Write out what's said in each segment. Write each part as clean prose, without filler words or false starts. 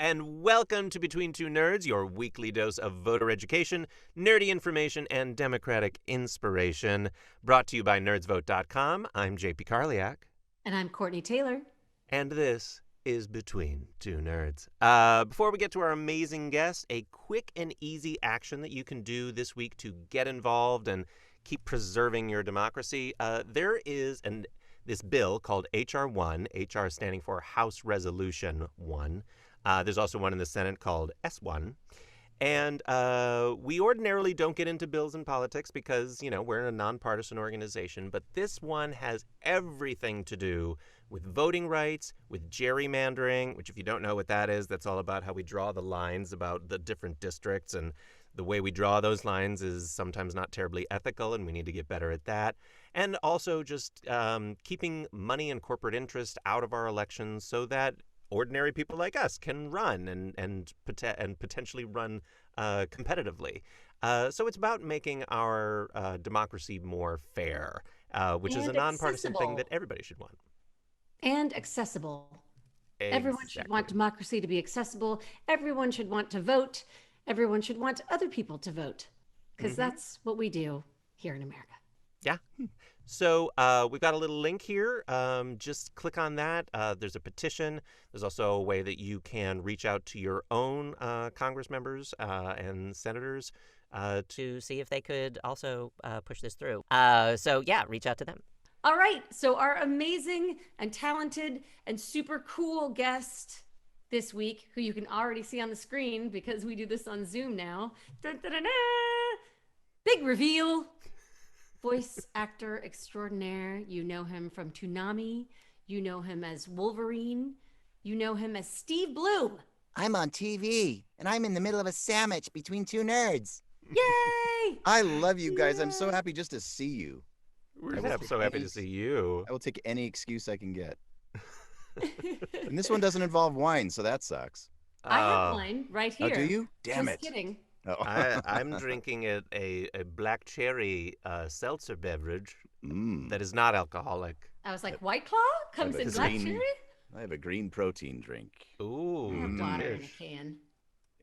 and welcome to Between Two Nerds, your weekly dose of voter education, nerdy information, and democratic inspiration. Brought to you by nerdsvote.com. I'm JP Karliak. And I'm Courtenay Taylor. And this is Between Two Nerds. Before we get to our amazing guest, a quick and easy action that you can do this week to get involved and keep preserving your democracy. There is this bill called H.R. 1, HR standing for House Resolution 1. There's also one in the Senate called S1. And we ordinarily don't get into bills and politics because, we're in a nonpartisan organization. But this one has everything to do with voting rights, with gerrymandering, which if you don't know what that is, that's all about how we draw the lines about the different districts. And the way we draw those lines is sometimes not terribly ethical, and we need to get better at that. And also just keeping money and corporate interest out of our elections so that ordinary people like us can run and potentially run competitively. So it's about making our democracy more fair, which is a nonpartisan thing that everybody should want. And accessible. Exactly. Everyone should want democracy to be accessible. Everyone should want to vote. Everyone should want other people to vote, because that's what we do here in America. Yeah. So we've got a little link here. Just click on that. There's a petition. There's also a way that you can reach out to your own Congress members and senators to see if they could also push this through. So reach out to them. All right. So our amazing and talented and super cool guest this week, who you can already see on the screen because we do this on Zoom now. Dun, dun, dun, dun. Big reveal. Voice actor extraordinaire. You know him from Toonami. You know him as Wolverine. You know him as Steve Blum. I'm on TV, and I'm in the middle of a sandwich between two nerds. Yay! I love you guys. I'm so happy just to see you. We're so happy to see you. I will take any excuse I can get. And this one doesn't involve wine, so that sucks. I have wine right here. Oh, do you? Damn Just it. kidding. Oh. I'm drinking a black cherry seltzer beverage that is not alcoholic. I was like, White Claw comes in black cherry? I have a green protein drink. Ooh. Water in a can.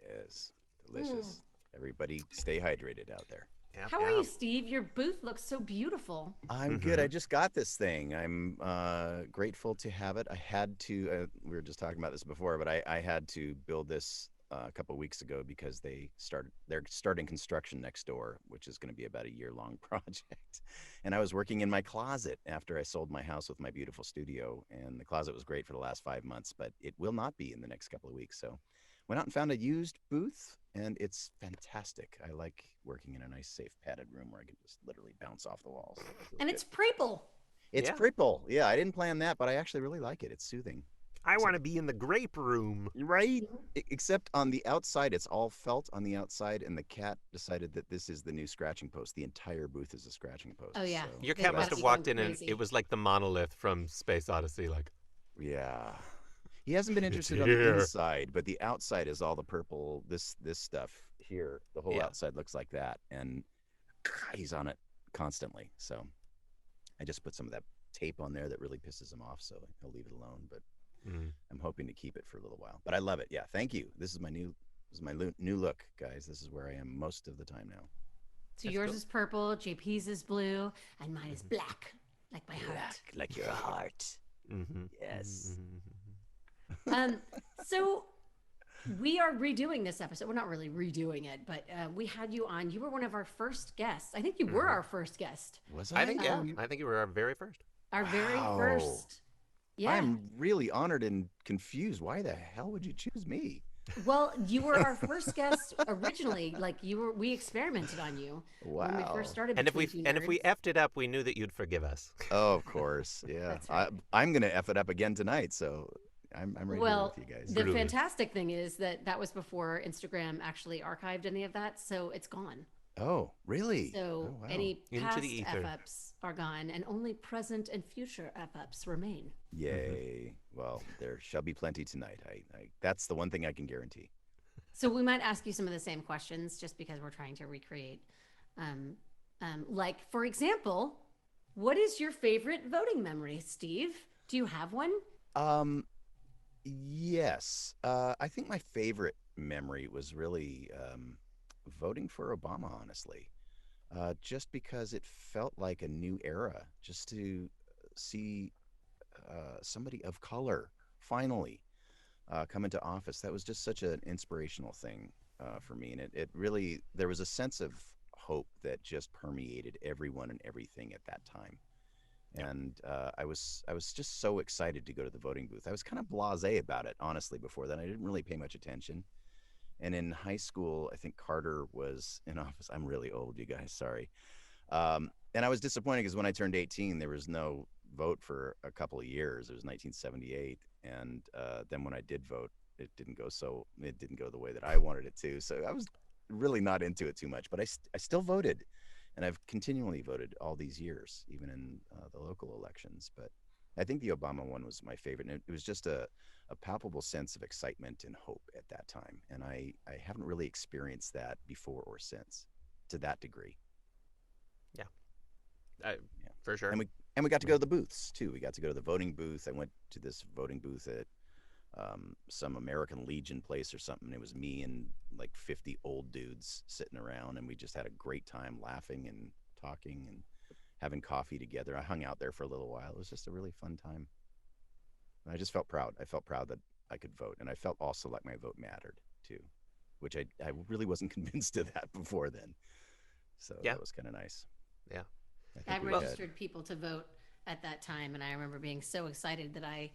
Yes, delicious. Everybody stay hydrated out there. Yep, How are you, Steve? Your booth looks so beautiful. I'm good. I just got this thing. I'm grateful to have it. I had to, we were just talking about this before, but I had to build this a couple of weeks ago because they're starting construction next door, which is going to be about a year-long project. And I was working in my closet after I sold my house with my beautiful studio, and the closet was great for the last 5 months, but it will not be in the next couple of weeks. So went out and found a used booth, and it's fantastic. I like working in a nice, safe, padded room where I can just literally bounce off the walls. And it's purple. It's purple. Yeah, I didn't plan that, but I actually really like it. It's soothing. I want to be in the grape room. Right? Except on the outside, it's all felt on the outside, and the cat decided that this is the new scratching post. The entire booth is a scratching post. Oh, yeah. So. Your cat must have walked in and it was like the monolith from Space Odyssey. Yeah. He hasn't been interested on the inside, but the outside is all the purple, this stuff here. The whole outside looks like that, and he's on it constantly. So I just put some of that tape on there that really pisses him off, so he'll leave it alone, but I'm hoping to keep it for a little while. But I love it. Yeah, thank you. This is my new look, guys. This is where I am most of the time now. So yours is purple, JP's is blue, and mine is black, like my heart. Black, like your heart. Yes. So we are redoing this episode. We're not really redoing it, but we had you on. You were one of our first guests. I think you were our first guest. Was I? I think you were our very first. Our very first. Yeah. I'm really honored and confused. Why the hell would you choose me? Well, you were our first guest originally. We experimented on you when we first started. And if we effed it up, we knew that you'd forgive us. Oh, of course, yeah. Right. I'm gonna F it up again tonight, so I'm ready to go with you guys. The fantastic thing is that was before Instagram actually archived any of that, so it's gone. Oh, really? So wow. any past the ether. F-ups are gone, and only present and future F-ups remain. Yay. Well, there shall be plenty tonight. I that's the one thing I can guarantee. So we might ask you some of the same questions just because we're trying to recreate. Like, for example, what is your favorite voting memory, Steve? Do you have one? Yeah, Yes. I think my favorite memory was really voting for Obama, honestly. Just because it felt like a new era, just to see somebody of color finally come into office. That was just such an inspirational thing for me. And it really, there was a sense of hope that just permeated everyone and everything at that time. And I was just so excited to go to the voting booth. I was kind of blasé about it, honestly, before then. I didn't really pay much attention. And in high school, I think Carter was in office. I'm really old, you guys. Sorry. And I was disappointed because when I turned 18, there was no vote for a couple of years. It was 1978, and then when I did vote, it didn't go the way that I wanted it to. So I was really not into it too much. But I still voted, and I've continually voted all these years, even in the local elections. But I think the Obama one was my favorite, and it was just a palpable sense of excitement and hope at that time. And I haven't really experienced that before or since to that degree. Yeah, Yeah. for sure. And we got to go to the booths too. We got to go to the voting booth. I went to this voting booth at some American Legion place or something. It was me and like 50 old dudes sitting around, and we just had a great time laughing and talking and having coffee together. I hung out there for a little while. It was just a really fun time. And I just felt proud. I felt proud that I could vote, and I felt also like my vote mattered too, which I really wasn't convinced of that before then. So Yeah. that was kind of nice. Yeah. I think we had- registered people to vote at that time, and I remember being so excited that I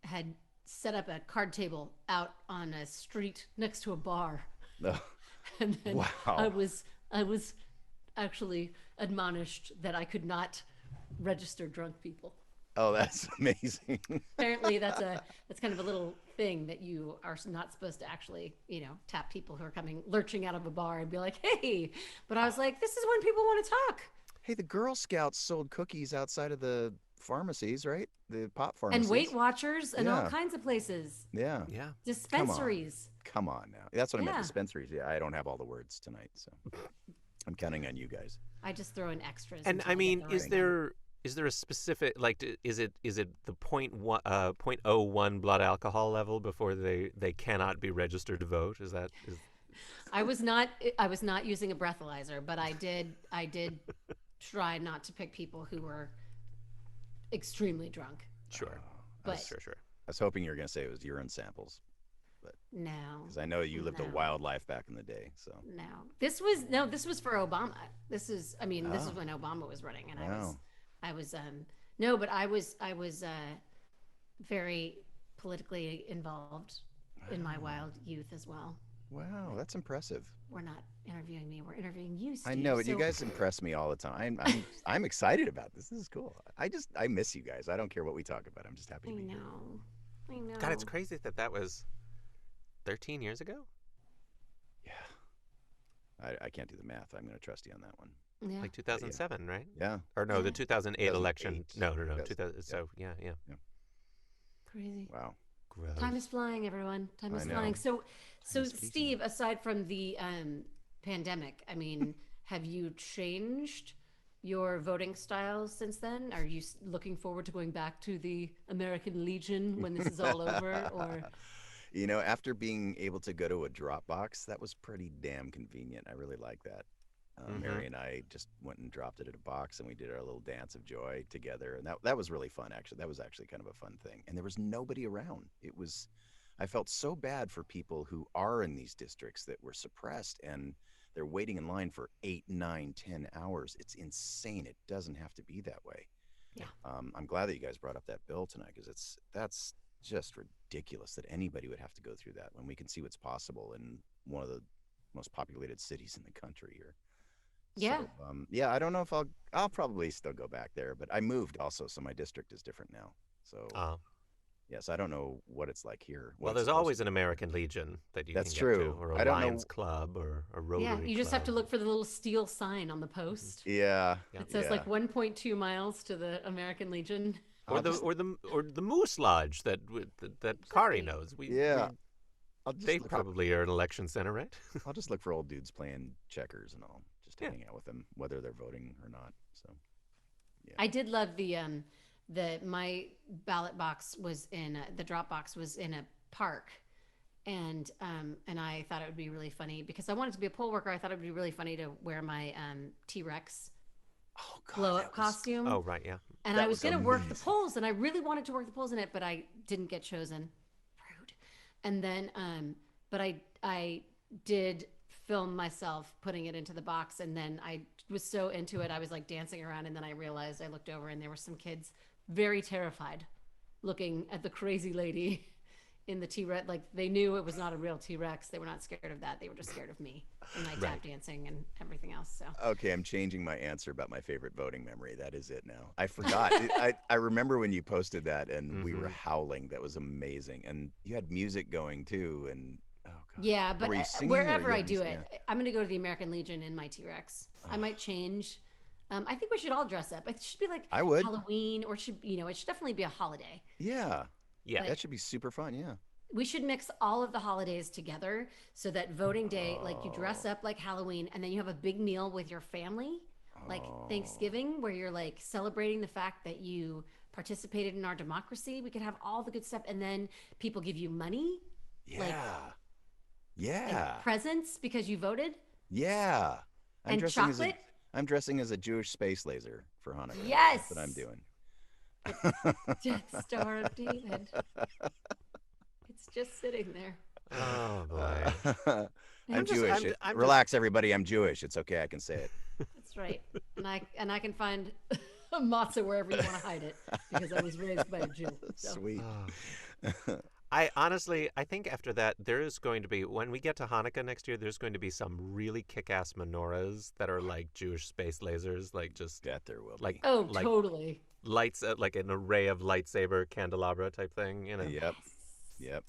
had set up a card table out on a street next to a bar, Oh, and then Wow. I was actually admonished that I could not register drunk people. oh, that's amazing. Apparently, that's kind of a little thing that you are not supposed to actually, tap people who are coming lurching out of a bar and be like, "Hey," but I was like, "This is when people want to talk." Hey, the Girl Scouts sold cookies outside of the pharmacies, right? The pop pharmacies. And Weight Watchers and all Yeah. kinds of places, Yeah. Yeah. dispensaries. Come on now. That's what I meant. Yeah. Dispensaries. Yeah, I don't have all the words tonight, so I'm counting on you guys. I just throw in extras. And until I get mean, the is right there a specific is it the .01 blood alcohol level before they cannot be registered to vote? Is that I was not using a breathalyzer, but I did try not to pick people who were extremely drunk. sure? But Sure. I was hoping you were going to say it was urine samples, no, because I know you lived a No. wild life back in the day. So this was for Obama. This is when Obama was running, and Wow. I was no, but I was very politically involved in my wild youth as well. wow, that's impressive. We're not interviewing me. We're interviewing you, Steve. I know, but you So- guys impress me all the time. I'm excited about this. This is cool. I miss you guys. I don't care what we talk about. I'm just happy I to be here. know. I know. God, it's crazy that was 13 years ago. Yeah. I can't do the math. I'm going to trust you on that one. Yeah. Like 2007, right? Yeah. Or no, the Yeah. 2008 election. 2008. No. Yes. 2000. So yeah. Crazy. Wow. Gross. Time is flying, everyone. Time I is know. flying. So is fleeting. Steve, aside from the pandemic, I mean, have you changed your voting styles since then? Are you looking forward to going back to the American Legion when this is all over? Or After being able to go to a drop box, that was pretty damn convenient. I really like that. Mary and I just went and dropped it at a box, and we did our little dance of joy together, and that was really fun. Actually, that was actually kind of a fun thing, and there was nobody around. I felt so bad for people who are in these districts that were suppressed, and they're waiting in line for 8, 9, 10 hours. It's insane. It doesn't have to be that way. Yeah. I'm glad that you guys brought up that bill tonight, because that's just ridiculous that anybody would have to go through that when we can see what's possible in one of the most populated cities in the country here. Yeah. So, I don't know if I'll probably still go back there, but I moved also, so my district is different now. So yes, I don't know what it's like here. Well, there's always an American Legion that you That's can true. get to, or a I don't know- Lions Club, or a Rotary yeah, you just have to Club. look for the little steel sign on the post. Yeah. It says like 1.2 miles to the American Legion. Or the Moose Lodge that Kari knows. They probably are an election center, right? I'll just look for old dudes playing checkers, and I'll just hang out with them, whether they're voting or not. So I did love the my ballot box was in the drop box was in a park, and I thought it would be really funny because I wanted to be a poll worker. I thought it would be really funny to wear my T-Rex Oh God, blow that up was costume. Oh, right, yeah. And that I was was going to work the amazing. polls, and I really wanted to work the polls in it, but I didn't get chosen. Rude. And then, but I did film myself putting it into the box, and then I was so into it, I was like dancing around, and then I realized I looked over, and there were some kids very terrified, looking at the crazy lady in the T-Rex. Like they knew it was not a real T-Rex. They were not scared of that. They were just scared of me and my tap dancing and everything else. So Okay, I'm changing my answer about my favorite voting memory. That is it now. I forgot. I remember when you posted that and we were howling. That was amazing. And you had music going too. And oh God. yeah, but Were you singing or wherever you I had do music? it, Yeah. I'm going to go to the American Legion in my T-Rex. I might change. I think we should all dress up. It should be like I would. Halloween, or it should definitely be a holiday. Yeah. Yeah. But That should be super fun. Yeah. we should mix all of the holidays together so that voting day, like you dress Oh. up like Halloween, and then you have a big meal with your family, like Oh. Thanksgiving, where you're like celebrating the fact that you participated in our democracy. We could have all the good stuff, and then people give you money, like Yeah. and Yeah. presents because you voted, Yeah. I'm and dressing as a chocolate. I'm dressing as a Jewish space laser for Hanukkah. Yes. That's what I'm doing. Death Star of David. It's just sitting there. Oh, boy. I'm just- Jewish. Relax, everybody. I'm Jewish. It's okay. I can say it. That's right. And I can find a matzah wherever you want to hide it because I was raised by a Jew. So. Sweet. I honestly, I think after that, there is going to be, when we get to Hanukkah next year, there's going to be some really kick-ass menorahs that are like Jewish space lasers, like just That there will like be. Oh, like totally. lights, like an array of lightsaber candelabra type thing, you know. Yep. Yep.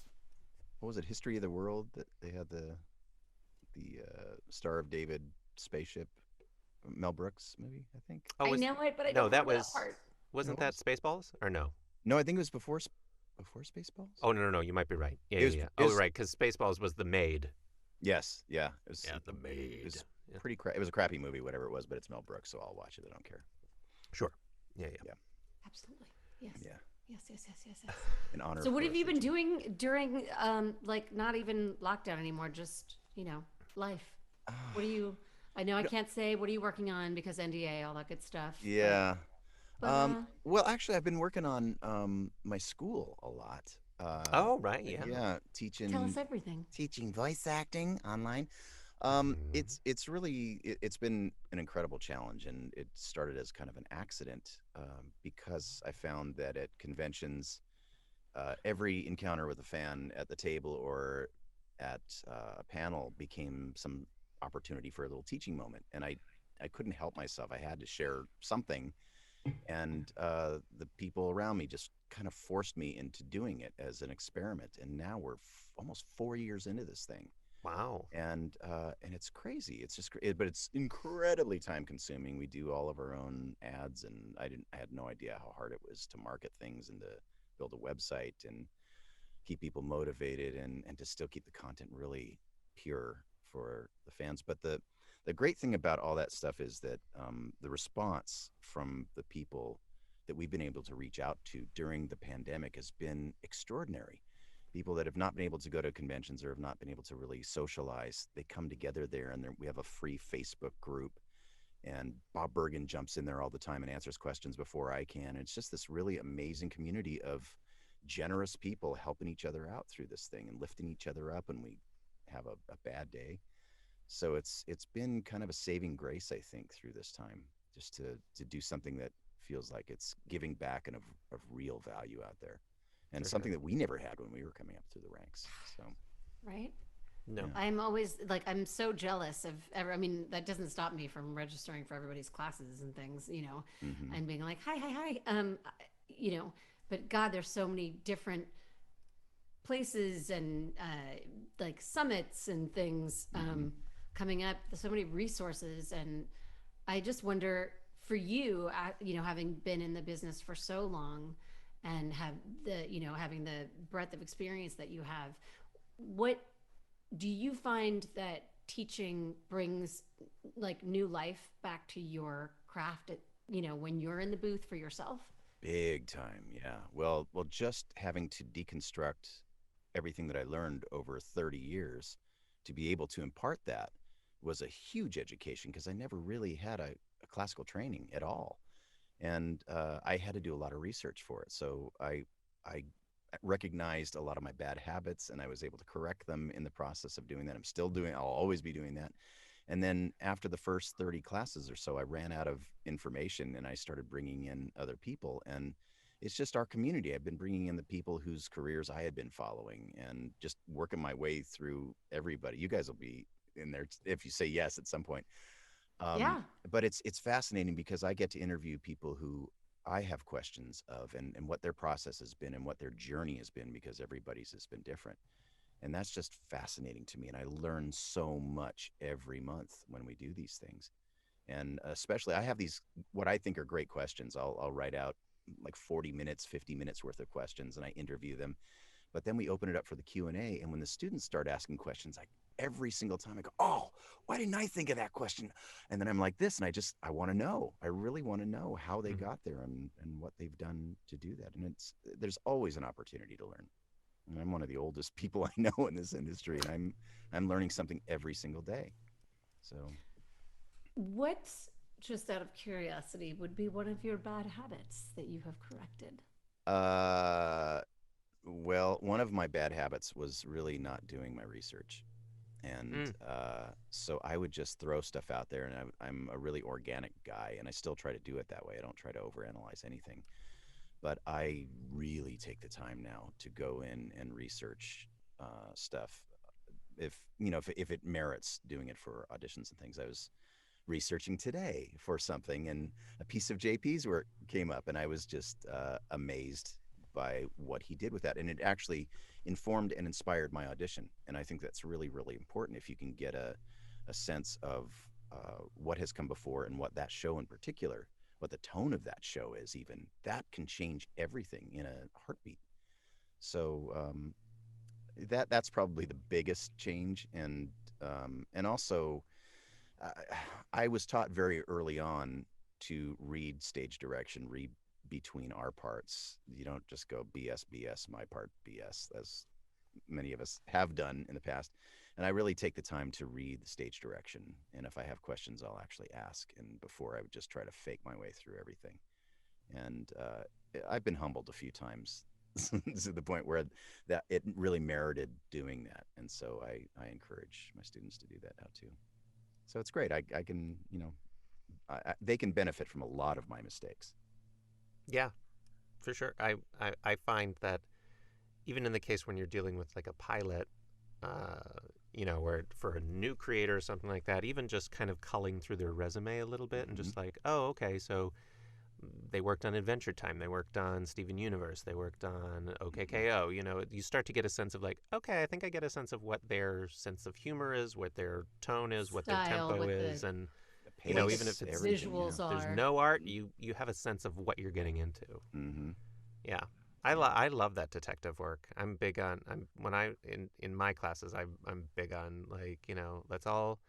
What was it? History of the World that they had the Star of David spaceship. Mel Brooks movie, I think. Oh, I know it, but I no, don't that remember was that part. wasn't No, it that Spaceballs or no? No, I think it was before Spaceballs. Oh, no, you might be right. Yeah, It was- yeah. it Oh, was- right, because Spaceballs was the maid. Yes. Yeah. It was. Yeah, the It maid. was Yeah. pretty. It was a crappy movie, whatever it was, but it's Mel Brooks, so I'll watch it. I don't care. Sure. Yeah. Absolutely. Yes. Yeah. Yes. In honor. So of what have you been Rosetta. doing during like not even lockdown anymore, just, life? What are you I know I can't say what are you working on because NDA, all that good stuff. Yeah. But, Well, actually, I've been working on my school a lot. Oh, right. Yeah. Yeah, teaching. tell us everything. Teaching voice acting online. It's really it's been an incredible challenge, and it started as kind of an accident because I found that at conventions, every encounter with a fan at the table or at a panel became some opportunity for a little teaching moment, and I couldn't help myself. I had to share something, and the people around me just kind of forced me into doing it as an experiment. And now we're almost 4 years into this thing. Wow. And it's crazy. It's just, but it's incredibly time consuming. We do all of our own ads, and I had no idea how hard it was to market things and to build a website and keep people motivated and to still keep the content really pure for the fans. But the great thing about all that stuff is that the response from the people that we've been able to reach out to during the pandemic has been extraordinary. People that have not been able to go to conventions or have not been able to really socialize, they come together there, and we have a free Facebook group, and Bob Bergen jumps in there all the time and answers questions before I can. It's just this really amazing community of generous people helping each other out through this thing and lifting each other up when we have a bad day. So it's been kind of a saving grace, I think, through this time, just to do something that feels like it's giving back and of real value out there. And For something sure. that we never had when we were coming up through the ranks. So Right? No. Yeah. I'm always like I'm so jealous of I mean, that doesn't stop me from registering for everybody's classes and things, mhm. and being like, hi. But God, there's so many different places and like summits and things coming up. There's so many resources, and I just wonder for you, having been in the business for so long and have having the breadth of experience that you have, what do you find that teaching brings like new life back to your craft when you're in the booth for yourself? Big time, yeah. Well, just having to deconstruct everything that I learned over 30 years to be able to impart that was a huge education because I never really had a classical training at all. And I had to do a lot of research for it. So I recognized a lot of my bad habits and I was able to correct them in the process of doing that. I'm still doing, I'll always be doing that. And then after the first 30 classes or so, I ran out of information and I started bringing in other people. And it's just our community. I've been bringing in the people whose careers I had been following and just working my way through everybody. You guys will be in there if you say yes at some point. Um, Yeah. but it's fascinating because I get to interview people who I have questions of and what their process has been and what their journey has been because everybody's has been different. And that's just fascinating to me. And I learn so much every month when we do these things. And especially, I have these what I think are great questions. I'll write out like 40 minutes, 50 minutes worth of questions, and I interview them. But then we open it up for the Q&A, and when the students start asking questions, like every single time I go, "Oh, why didn't I think of that question?" And then I'm like this, and I want to know. I really want to know how they Mhm. got there and what they've done to do that. And there's always an opportunity to learn. And I'm one of the oldest people I know in this industry, and I'm learning something every single day. So, What, just out of curiosity, would be one of your bad habits that you have corrected? uh, well, one of my bad habits was really not doing my research. And Mm. so I would just throw stuff out there, and I'm a really organic guy, and I still try to do it that way. I don't try to overanalyze anything, but I really take the time now to go in and research stuff. If you know, if it merits doing it for auditions and things, I was researching today for something, and a piece of JP's work came up, and I was just amazed by what he did with that, and it actually informed and inspired my audition. And I think that's really, really important if you can get a sense of what has come before and what that show in particular, what the tone of that show is, even that can change everything in a heartbeat. So that's probably the biggest change, and also I, I was taught very early on to read stage direction, read between our parts. You don't just go BS, BS, my part, BS, as many of us have done in the past. And I really take the time to read the stage direction. And if I have questions, I'll actually ask. And before, I would just try to fake my way through everything. And I've been humbled a few times to the point where that it really merited doing that. And so I encourage my students to do that now too. So it's great. I can, they can benefit from a lot of my mistakes. Yeah, for sure. I find that even in the case when you're dealing with like a pilot, where for a new creator or something like that, even just kind of culling through their resume a little bit and Hmm. just like, oh, okay, so they worked on Adventure Time, they worked on Steven Universe, they worked on Hmm. OKKO. You start to get a sense of like, okay, I think I get a sense of what their sense of humor is, what their tone is, what their Style, tempo what the is, and The what the even if pace, everything. Yeah. visuals there's are. no art, you have a sense of what you're getting into. Hmm. Yeah. Yeah. I love that detective work. I'm big on I'm when I in my classes I'm big on like, let's all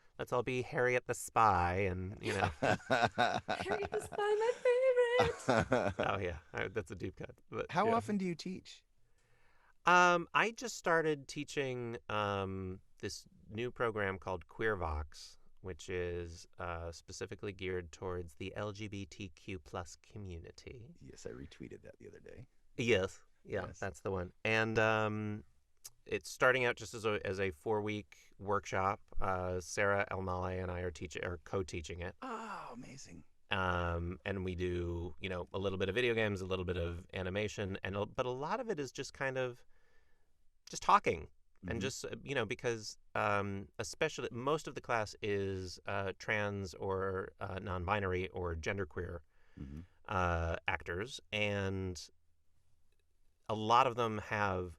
be Harriet the spy and, Harriet the Spy, my favorite. oh yeah, that's a deep cut. But How yeah. often do you teach? I just started teaching this new program called QueerVox, which is specifically geared towards the LGBTQ plus community. Yes, I retweeted that the other day. Yes. Yeah, Yes. that's the one. And it's starting out just as a 4-week workshop. Sarah Elmale and I are co-teaching it. Oh, amazing. And we do, a little bit of video games, a little bit of animation, but a lot of it is just kind of just talking. And Hmm. just, because especially most of the class is trans or non-binary or genderqueer Hmm. actors, and a lot of them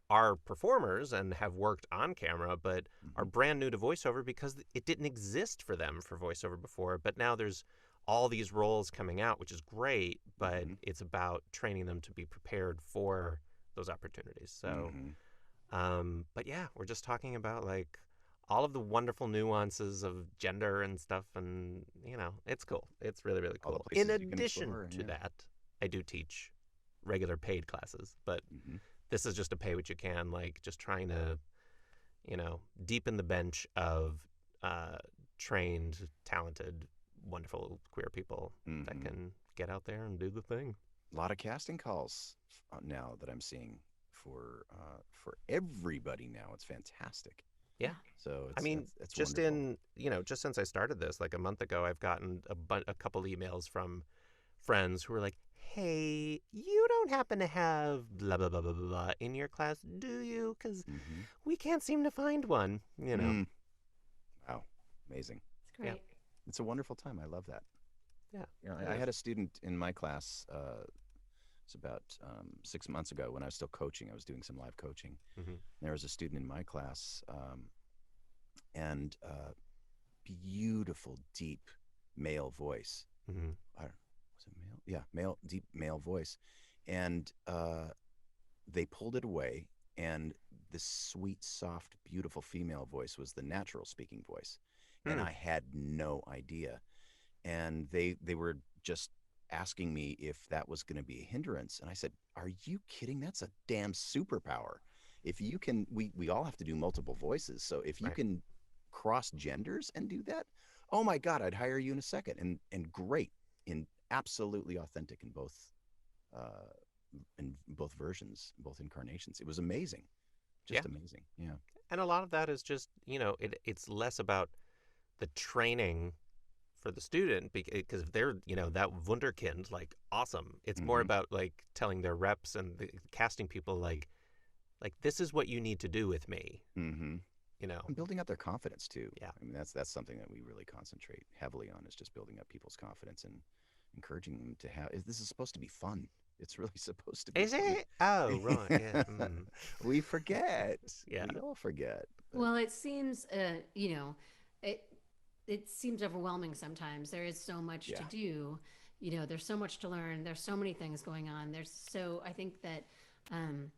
are performers and have worked on camera, but are Hmm. brand new to voiceover because it didn't exist for them for voiceover before. But now there's all these roles coming out, which is great, but Hmm. it's about training them to be prepared for those opportunities. So, Hmm. but yeah, we're just talking about like all of the wonderful nuances of gender and stuff, and it's cool. It's really, really All the cool. In places you can addition explore. to Yeah. that, I do teach regular paid classes, but Hmm. this is just a pay what you can, like just trying to, deepen the bench of trained, talented, wonderful queer people that Hmm. can get out there and do the thing. A lot of casting calls now that I'm seeing for everybody now. It's fantastic. Yeah. So I mean, it's just wonderful. just since I started this, like a month ago, I've gotten a couple emails from friends who were like, "Hey, you don't happen to have blah blah blah blah blah blah in your class, do you? Because Hmm. we can't seem to find one." Mm. Wow, amazing. It's Yeah. great. It's a wonderful time. I love that. Yeah. I, it I is. had a student in my class. It's about 6 months ago when I was still coaching. I was doing some live coaching. Mhm. There was a student in my class, and beautiful, deep male voice. Mhm. Was it male? Yeah, male, deep male voice, and they pulled it away, and the sweet, soft, beautiful female voice was the natural speaking voice, and Hmm. I had no idea. And they were just asking me if that was going to be a hindrance, and I said, "Are you kidding? That's a damn superpower. If you can, we all have to do multiple voices. So if you Right. can cross genders and do that, oh my God, I'd hire you in a second." And great, in absolutely authentic uh, in both versions, both incarnations. It was amazing, Yeah. just amazing. Yeah. And a lot of that is just, it's less about the training for the student because if they're, that wunderkind, like awesome. It's more Hmm. about like telling their reps and the casting people like this is what you need to do with me, Hmm. you know. And building up their confidence too. Yeah. I mean, that's something that we really concentrate heavily on, is just building up people's confidence and encouraging them to have. This is supposed to be fun. It's really supposed to be Is fun. it? Oh, right. Yeah. Mm. We forget. Yeah. We all forget. But Well, it seems, it it seems overwhelming sometimes. There is so much to yeah. do. There's so much to learn. There's so many things going on. I think that, um,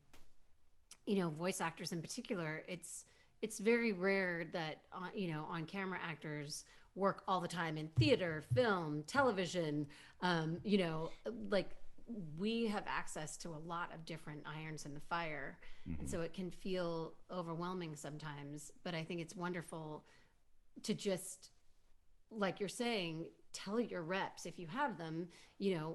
voice actors in particular, it's very rare that on camera actors work all the time in theater, film, television. Like we have access to a lot of different irons in the fire, and Hmm. so it can feel overwhelming sometimes. But I think it's wonderful to just, like you're saying, tell your reps if you have them,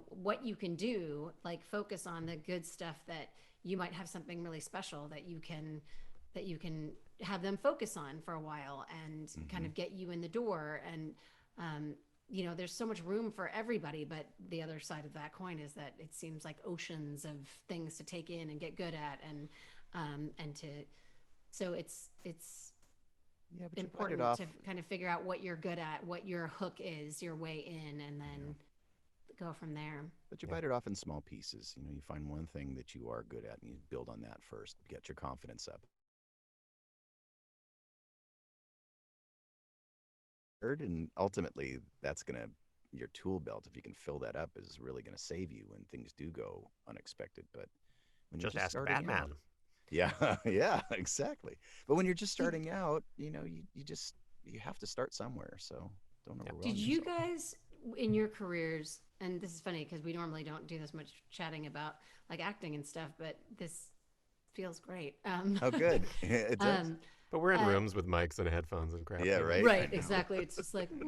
what you can do, like focus on the good stuff that you might have something really special that you can have them focus on for a while and kind Hmm. of get you in the door. And there's so much room for everybody, but the other side of that coin is that it seems like oceans of things to take in and get good at, and to so it's Yeah, but you bite it important off. to kind of figure out what you're good at, what your hook is, your way in, and Yeah. then go from there. But you Yeah. bite it off in small pieces. You find one thing that you are good at and you build on that first. Get your confidence up. And ultimately, that's going to, your tool belt, if you can fill that up, is really going to save you when things do go unexpected. But when you're Just just ask starting out, Batman. yeah, yeah, exactly. But when you're just Did, starting out, you have to start somewhere. So don't Yeah. did overwhelm you yourself. guys in your careers, and this is funny because we normally don't do this much chatting about like acting and stuff, but this feels great. Oh, good. It does. um, But we're in uh, rooms with mics and headphones and crap. Yeah, right. I right, know. exactly. It's just like, I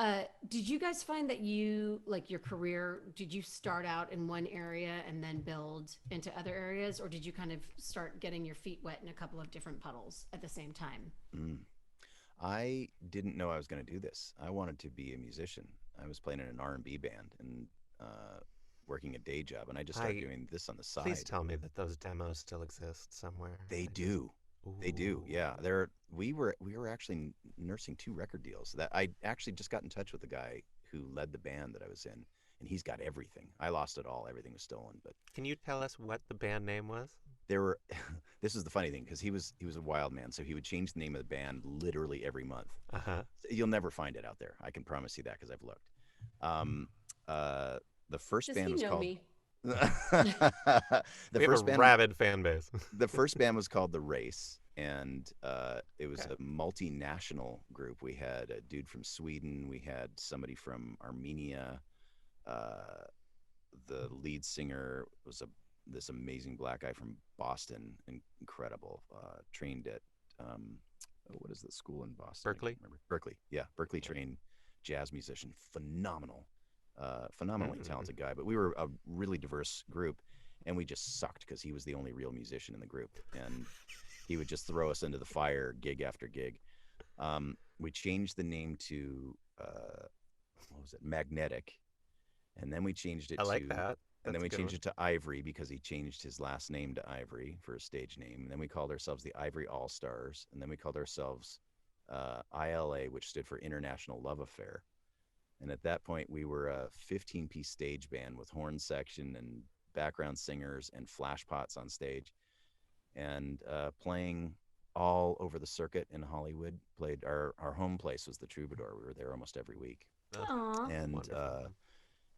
know. did you guys find that you, like your career, did you start out in one area and then build into other areas, or did you kind of start getting your feet wet in a couple of different puddles at the same time? Mm. I didn't know I was going to do this. I wanted to be a musician. I was playing in an R&B band and uh, working a day job, and I just started I doing this on the Please side. tell me that those demos still exist somewhere. They I just do. They do. ooh. Yeah. We were actually nursing two record deals. That I actually just got in touch with the guy who led the band that I was in, and he's got everything. I lost it all. Everything was stolen, but Can you tell us what the band name was? there were this is the funny thing, because he was a wild man, so he would change the name of the band literally every month. Uh-huh. You'll never find it out there. I can promise you that, because I've looked. Um, the first Does band he was know called me? the We have a first band rabid fan base. the first band was called The Race, and it was Okay. a multinational group. We had a dude from Sweden, we had somebody from Armenia, uh, the lead singer was this amazing black guy from Boston, incredible, trained at what is the school in Boston? I can't Berkeley? remember. Berkeley, yeah, Berkeley trained jazz musician, phenomenally talented guy. But we were a really diverse group, and we just sucked because he was the only real musician in the group, and he would just throw us into the fire gig after gig. We changed the name to what was it, Magnetic, and then we changed it I like to that. and then That's we a good changed one. it to Ivory because he changed his last name to Ivory for his stage name. And then we called ourselves the Ivory All Stars. And then we called ourselves ILA, which stood for International Love Affair. And at that point, we were a 15-piece stage band with horn section and background singers and flash pots on stage, and playing all over the circuit in Hollywood. Played our home place was the Troubadour. We were there almost every week, Oh, Aw. and wonderful.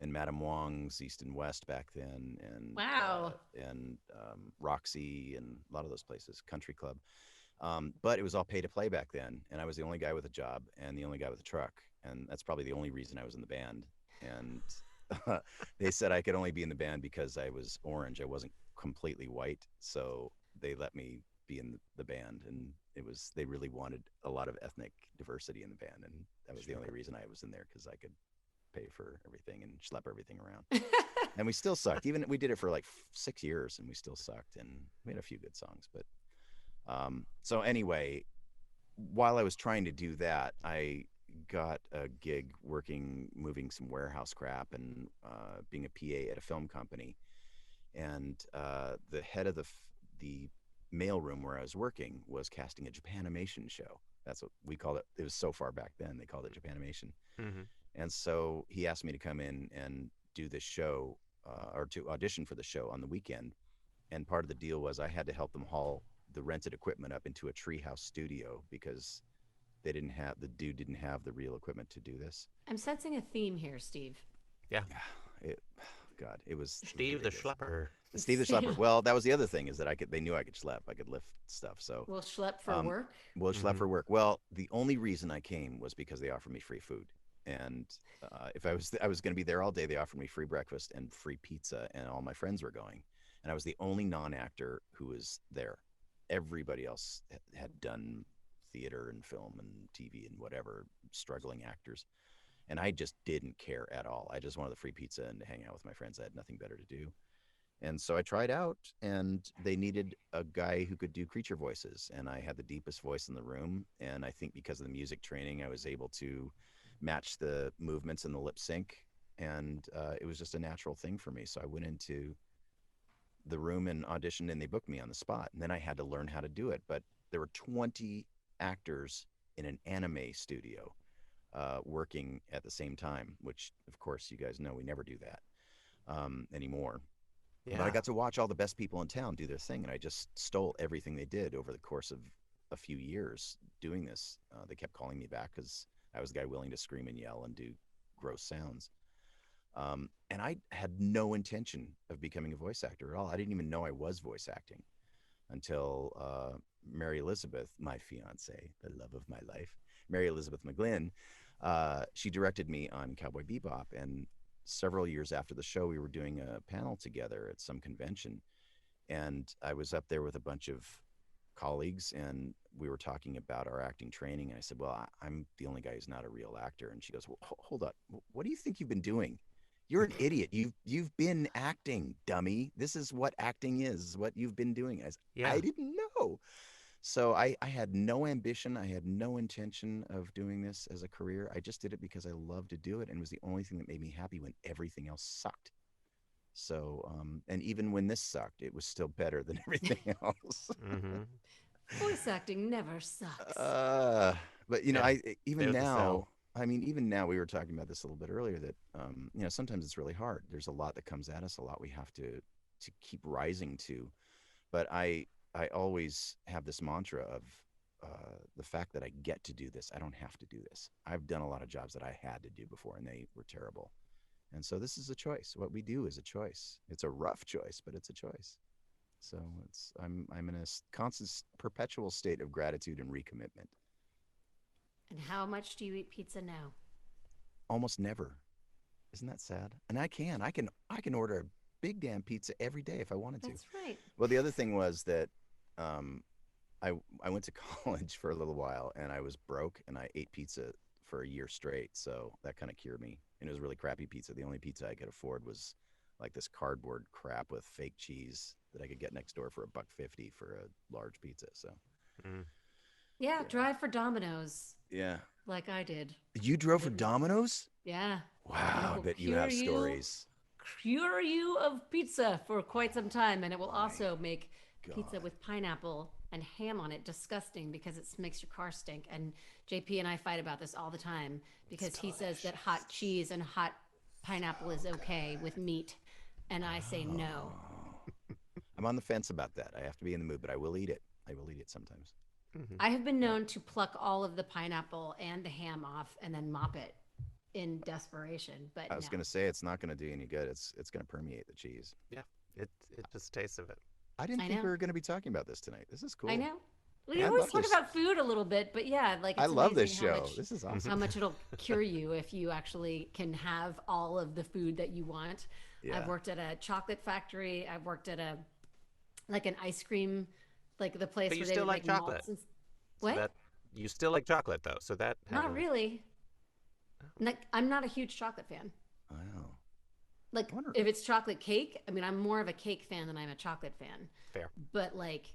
and Madame Wong's East and West back then, Wow. and Roxy and a lot of those places, Country Club. But it was all pay to play back then, and I was the only guy with a job and the only guy with a truck, and that's probably the only reason I was in the band. And they said I could only be in the band because I was orange. I wasn't completely white, so they let me be in the band, and they really wanted a lot of ethnic diversity in the band, and that was the only reason I was in there, because I could pay for everything and schlep everything around. And we still sucked. Even we did it for like 6 years, and we still sucked. And we had a few good songs, but so anyway, while I was trying to do that, I got a gig moving some warehouse crap, and being a PA at a film company. And the head of the mailroom where I was working was casting a Japanimation show. That's what we called it. It was so far back then, they called it Japanimation. Mm-hmm. And so he asked me to come in and do this show, or to audition for the show on the weekend. And part of the deal was I had to help them haul the rented equipment up into a treehouse studio, because the dude didn't have the real equipment to do this. I'm sensing a theme here, Steve. Yeah. God, it was Steve the ridiculous. Schlepper. Steve the Schlepper. Well, that was the other thing, is that they knew I could schlep. I could lift stuff. So Will schlep for work? Well, schlep Mhm. for work. Well, the only reason I came was because they offered me free food. And if I was going to be there all day, they offered me free breakfast and free pizza, and all my friends were going. And I was the only non-actor who was there. Everybody else had done theater and film and TV and whatever, struggling actors. And I just didn't care at all. I just wanted the free pizza and to hang out with my friends. I had nothing better to do. And so I tried out, and they needed a guy who could do creature voices. And I had the deepest voice in the room. And I think because of the music training, I was able to match the movements and the lip sync. And it was just a natural thing for me. So I went into the room and auditioned, and they booked me on the spot. And then I had to learn how to do it. But there were 20 actors in an anime studio working at the same time, which, of course, you guys know we never do that anymore. Yeah. But I got to watch all the best people in town do their thing, and I just stole everything they did over the course of a few years doing this. They kept calling me back because I was the guy willing to scream and yell and do gross sounds. And I had no intention of becoming a voice actor at all. I didn't even know I was voice acting until Mary Elizabeth, my fiance, the love of my life, Mary Elizabeth McGlynn, she directed me on Cowboy Bebop. And several years after the show, we were doing a panel together at some convention. And I was up there with a bunch of colleagues, and we were talking about our acting training. And I said, well, I'm the only guy who's not a real actor. And she goes, well, hold up. What do you think you've been doing? You're an idiot. You've been acting, dummy. This is what acting is, what you've been doing. Yeah. I didn't know. So I had no ambition. I had no intention of doing this as a career. I just did it because I loved to do it, and it was the only thing that made me happy when everything else sucked. So, and even when this sucked, it was still better than everything else. Mm-hmm. Voice acting never sucks. But you know, Yeah. even There's the sell. now, I mean, even now, we were talking about this a little bit earlier, that you know, sometimes it's really hard. There's a lot that comes at us, a lot we have to keep rising to. But I always have this mantra of the fact that I get to do this. I don't have to do this. I've done a lot of jobs that I had to do before, and they were terrible. And so this is a choice. What we do is a choice. It's a rough choice, but it's a choice. So I'm in a constant, perpetual state of gratitude and recommitment. And how much do you eat pizza now? Almost never. Isn't that sad? And I can order a big damn pizza every day if I wanted to. That's right. Well, the other thing was that um, I went to college for a little while and I was broke and I ate pizza for a year straight. So that kind of cured me. And it was really crappy pizza. The only pizza I could afford was like this cardboard crap with fake cheese that I could get next door for $1.50 for a large pizza. So Mm. Yeah, yeah, drive for Domino's yeah. like I did. You drove for It- Domino's? Yeah. And it Wow, I will bet you have stories. cure you of pizza for quite some time, and it will My also make pizza God. with pineapple and ham on it disgusting because it makes your car stink. And JP and I fight about this all the time because he says that hot cheese and hot pineapple is okay with meat, and I say no. Oh. I'm on the fence about that. I have to be in the mood, but I will eat it. I will eat it sometimes. Mhm. I have been known to pluck all of the pineapple and the ham off and then mop it in desperation, but I was no. going to say it's not going to do any good. It's going to permeate the cheese. It just tastes of it. I didn't I think we know. were going to be talking about this tonight. This is cool. I know. We I always love talk this. about food a little bit, but yeah, like I it's love this amazing show. much, This is awesome. how much it'll cure you if you actually can have all of the food that you want. Yeah. I've worked at a chocolate factory. I've worked at an ice cream, like the place But you where they still would like make malts chocolate. and So what? that you still like chocolate though. So that Not hasn't- really. Like, I'm not a huge chocolate fan. Wow. Like I wonder- if it's chocolate cake, I mean, I'm more of a cake fan than I'm a chocolate fan. Fair. But like,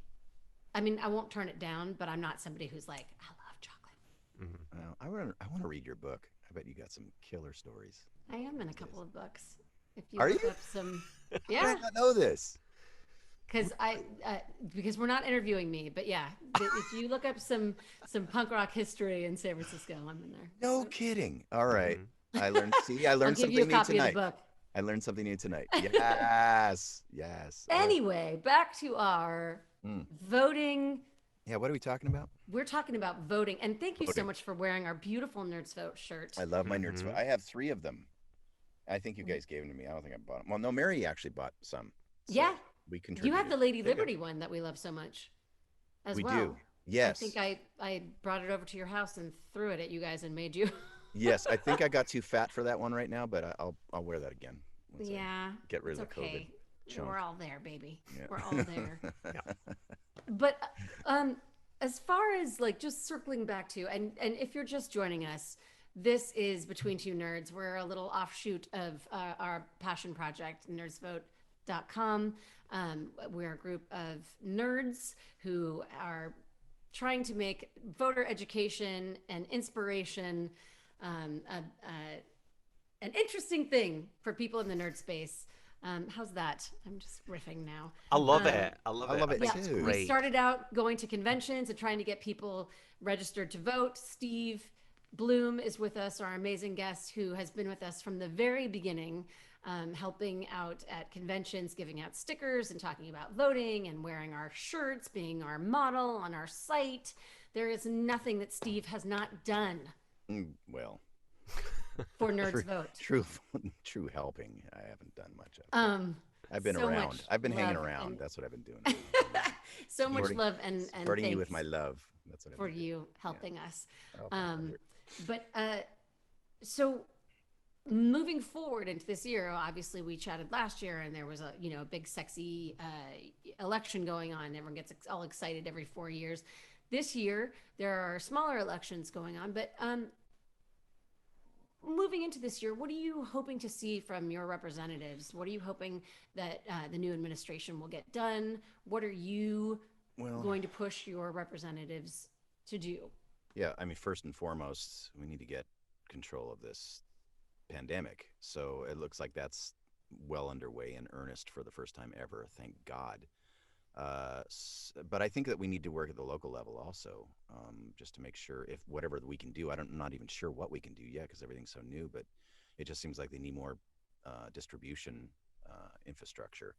I mean, I won't turn it down, but I'm not somebody who's like, I love chocolate. Mhm. Well, I want to read your book. I bet you got some killer stories. I am in a couple of books. If you Are look you? up some, I yeah, did not know this. because we're not interviewing me, but yeah, if you look up some punk rock history in San Francisco, I'm in there. No kidding. All right. Mhm. I learned. See, I I'll learned give you a something new copy of the tonight. book. I learned something new tonight. Yes. Yes. All right. Anyway, back to our Mm. voting. Yeah. What are we talking about? We're talking about voting, and thank you so Voting. much for wearing our beautiful Nerds Vote shirt. I love my nerds. Mhm. I have 3 of them. I think you guys gave them to me. I don't think I bought them. Well, no, Mary actually bought some. So Yeah, we contributed. you have the Lady There you go. Liberty one that we love so much, as We well. do. Yes. I think I brought it over to your house and threw it at you guys and made you. Yes. I think I got too fat for that one right now, but I'll wear that again. once I Yeah, Get rid it's of the okay. COVID chunk. We're all there, baby. Yeah. We're all there. But as far as like just circling back to and if you're just joining us, this is Between Two Nerds. We're a little offshoot of our passion project, nerdsvote.com. We're a group of nerds who are trying to make voter education and inspiration an interesting thing for people in the nerd space. How's that? I'm just riffing now. I love Um, it. I love I it. love it think Yeah, it's too. we great. started out going to conventions and trying to get people registered to vote. Steve Blum is with us, our amazing guest who has been with us from the very beginning, helping out at conventions, giving out stickers and talking about voting and wearing our shirts, being our model on our site. There is nothing that Steve has not done Well, for Nerds Vote. true helping. I haven't done much of. I've been so around. much I've been hanging love around. and- That's what I've been doing. So much Supporting- love and Supporting you with my thanks love. That's what I've for been doing. you helping us. Oh, my pleasure. But so moving forward into this year, obviously we chatted last year, and there was a big sexy election going on. Everyone gets all excited every 4 years. This year there are smaller elections going on, but moving into this year, what are you hoping to see from your representatives? What are you hoping that the new administration will get done? What are you Well, going to push your representatives to do? yeah, I mean, first and foremost, we need to get control of this pandemic. So it looks like that's well underway in earnest for the first time ever. Thank God. But I think that we need to work at the local level also, just to make sure if whatever we can do. I'm not even sure what we can do yet because everything's so new. But it just seems like they need more distribution infrastructure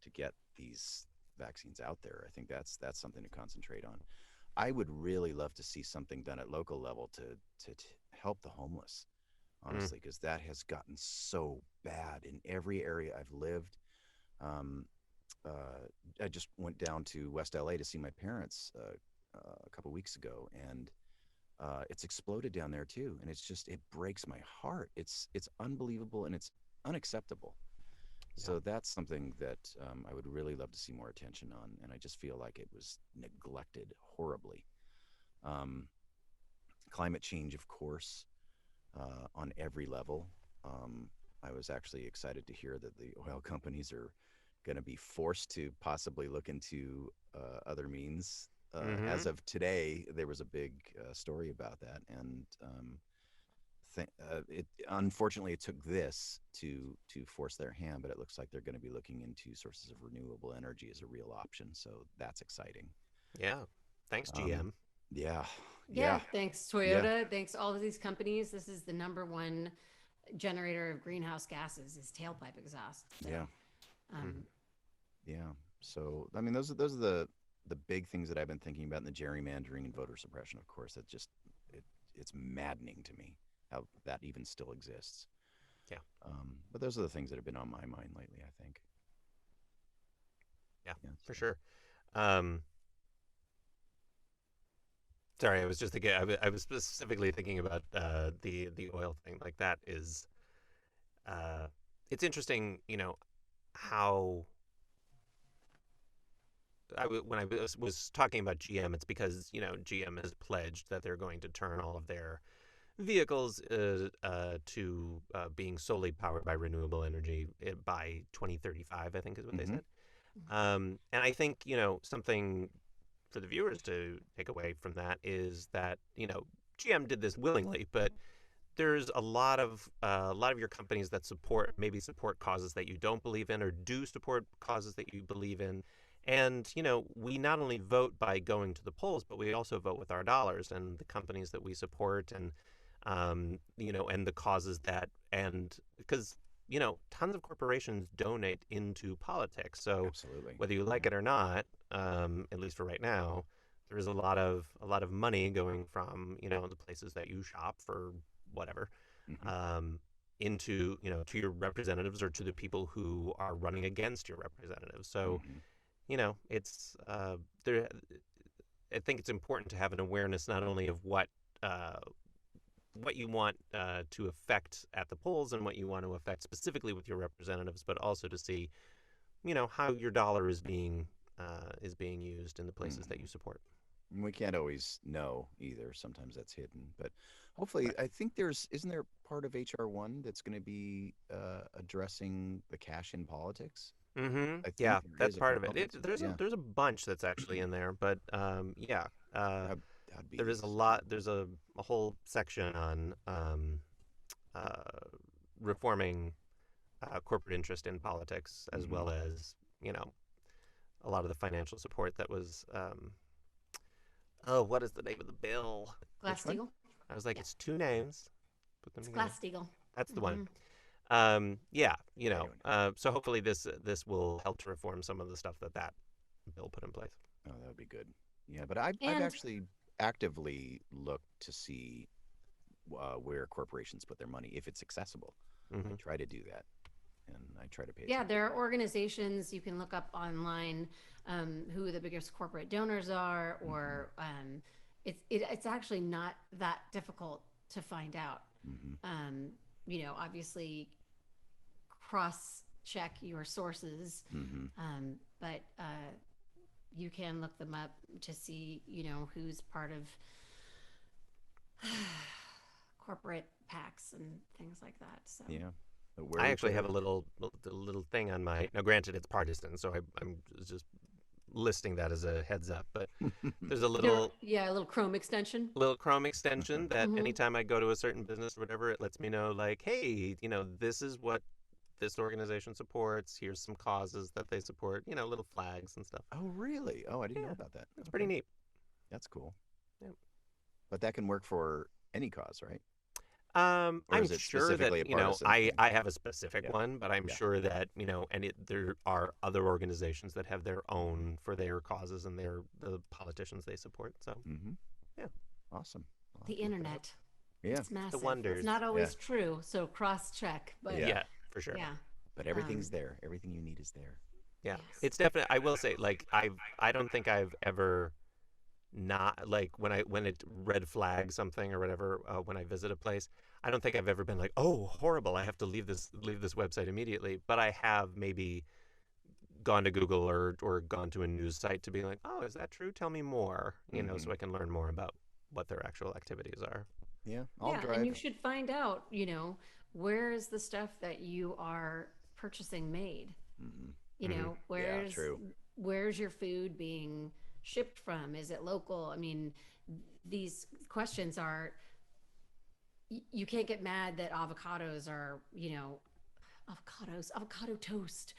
to get these vaccines out there. I think that's something to concentrate on. I would really love to see something done at local level to help the homeless, honestly, because that has gotten so bad in every area I've lived. I just went down to West LA to see my parents a couple weeks ago, and it's exploded down there too, and it breaks my heart. It's unbelievable and it's unacceptable. So that's something that I would really love to see more attention on, and I just feel like it was neglected horribly. Um, Climate change, of course, on every level. I was actually excited to hear that the oil companies are going to be forced to possibly look into other means. As of today, there was a big story about that, and it unfortunately it took this to force their hand, but it looks like they're going to be looking into sources of renewable energy as a real option. So that's exciting. Yeah. Thanks, GM. Yeah. Yeah, thanks Yeah. Toyota, thanks all of these companies. This is the number one generator of greenhouse gases is tailpipe exhaust. So, Yeah. um, Yeah. So I mean, those are the big things that I've been thinking about in the gerrymandering and voter suppression. Of course, that just it's maddening to me how that even still exists. Yeah. But those are the things that have been on my mind lately, I think. Yeah, Yeah, for so- sure. Sorry, I was just thinking. I was specifically thinking about the oil thing. Like that is, it's interesting. How when I was talking about GM, it's because GM has pledged that they're going to turn all of their vehicles to being solely powered by renewable energy by 2035. I think is what they said. And I think something for the viewers to take away from that is that GM did this willingly, but there's a lot of your companies that maybe support causes that you don't believe in or do support causes that you believe in. And we not only vote by going to the polls, but we also vote with our dollars and the companies that we support and and the causes and because tons of corporations donate into politics. So Absolutely. whether you like it or not, at least for right now, there is a lot of money going from the places that you shop for whatever, Mhm. into to your representatives or to the people who are running against your representatives. So Mhm. it's there. I think it's important to have an awareness not only of what you want to affect at the polls and what you want to affect specifically with your representatives, but also to see how your dollar is being used in the places that you support. And we can't always know either. Sometimes that's hidden, but hopefully, Right. I think isn't there part of HR1 that's going to be addressing the cash in politics? I think Yeah, there that's is a part of it. component to that. There's a Yeah, there's a bunch that's actually in there, but yeah, that'd there be is a lot. There's a whole section on uh, reforming corporate interest in politics, as Mhm. well as a lot of the financial support that was. Oh, what is the name of the bill? Which one? Glass-Steagall. I was like, Yeah. it's two names. Put them It's together. Glass-Steagall. That's the one. Mhm. Yeah, I don't know. so hopefully this will help to reform some of the stuff that bill put in place. Oh, that would be good. Yeah, but I've And actually actively looked to see where corporations put their money if it's accessible. I Hmm. try to do that, and I try to pay yeah, attention. there are organizations you can look up online who the biggest corporate donors are, or it's actually not that difficult to find out. Hmm. Obviously cross check your sources, Hmm. but you can look them up to see who's part of corporate PACs and things like that. So Yeah. But where I we actually put have our, a little thing on my. Now, granted, it's partisan, so I'm just listing that as a heads up. But there's a yeah, a little Chrome extension. little Chrome extension that Hmm. anytime I go to a certain business or whatever, it lets me know like, hey, this is what this organization supports. Here's some causes that they support. Little flags and stuff. Oh, really? Oh, I didn't know Yeah, about that. it's pretty Okay, neat. that's cool. Yeah. But that can work for any cause, right? Or I'm is it sure that specifically a partisan I thing? I have a specific Yeah. one, but I'm Yeah. sure that and there are other organizations that have their own for their causes and the politicians they support. So Mm-hmm. yeah, Awesome. I'll The have to look that up. internet. Yeah. It's massive. wonders. It's not Yeah. always true, so cross check. But Yeah. yeah, for sure. yeah. But everything's Um, there. Everything you need is there. Yeah, yes. it's definitely. I will say, like I don't think I've ever not like when it red flags something or whatever when I visit a place. I don't think I've ever been like, oh, horrible, I have to leave this website immediately. But I have maybe gone to Google or gone to a news site to be like, oh, is that true? Tell me more, so I can learn more about what their actual activities are. Yeah, I'll Yeah, drive. and you should find out, where is the stuff that you are purchasing made? Mhm. Where's true. where's your food being shipped from? Is it local? I mean, these questions are you can't get mad that avocados are, avocado toast.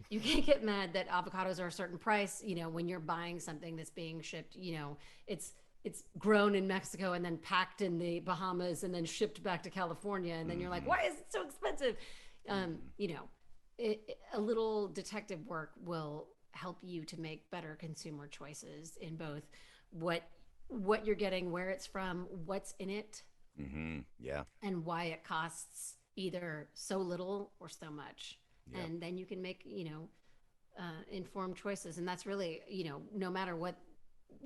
You can't get mad that avocados are a certain price, when you're buying something that's being shipped, it's grown in Mexico and then packed in the Bahamas and then shipped back to California. And then you're like, why is it so expensive? A little detective work will help you to make better consumer choices in both what you're getting, where it's from, what's in it, Yeah. and why it costs either so little or so much. Yep. And then you can make, informed choices. And that's really, no matter what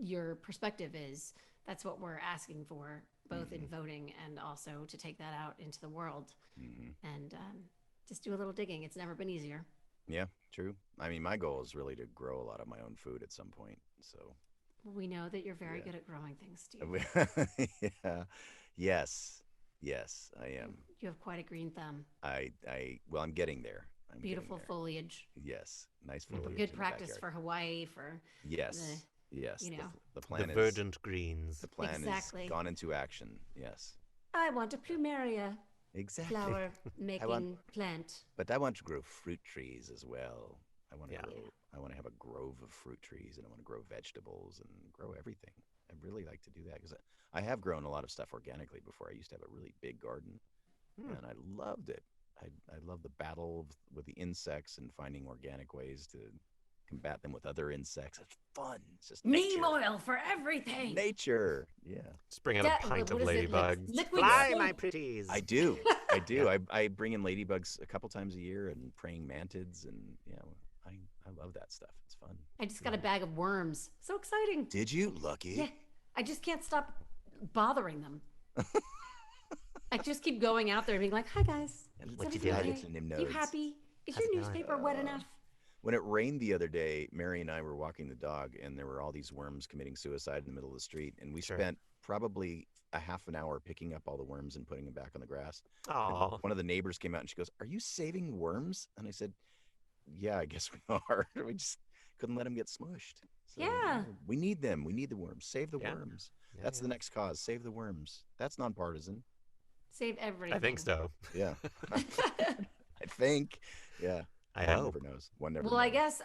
your perspective is, that's what we're asking for, both in voting and also to take that out into the world. And just do a little digging. It's never been easier. Yeah, true. I mean, my goal is really to grow a lot of my own food at some point. So We know that you're very good at growing things, Steve. yeah. Yes, I am. You have quite a green thumb. Well, I'm getting there. Beautiful foliage. Yes, nice foliage. Good in the practice backyard. for Hawaii, for Yes, yes. The plan The is verdant greens. the plan Exactly. is gone into action. Yes, I want a plumeria exactly. flower making plant. But I want to grow fruit trees as well. I want to Yeah. grow. I want to have a grove of fruit trees, and I want to grow vegetables and grow everything. I'd really like to do that because I have grown a lot of stuff organically before. I used to have a really big garden, and I loved it. I love the battle with the insects and finding organic ways to combat them with other insects. It's fun. It's just Neem nature. oil for everything. Nature. Yeah. Just bring out a pint of what is it, like ladybugs. liquid Fly, soap? my pretties. I do. I do. I bring in ladybugs a couple times a year and praying mantids, and I love that stuff. It's fun. I just got a bag of worms. So exciting. Did you? Lucky. Yeah. I just can't stop bothering them. I just keep going out there and being like, hi guys. Is What you everything doing? okay? It's in them You nodes. happy? Is How's your it going? newspaper wet enough? When it rained the other day, Mary and I were walking the dog, and there were all these worms committing suicide in the middle of the street. And we Sure. spent probably a half an hour picking up all the worms and putting them back on the grass. And Oh, one of the neighbors came out and she goes, "Are you saving worms?" And I said, "Yeah, I guess we are. We just couldn't let them get smushed. So, Yeah. we need them. We need the worms. Save the Yeah. worms. Yeah, That's yeah. the next cause. Save the worms. That's nonpartisan. Save everything. I think so. Yeah. I think. Yeah. I One hope. never knows. One never Well, knows. I guess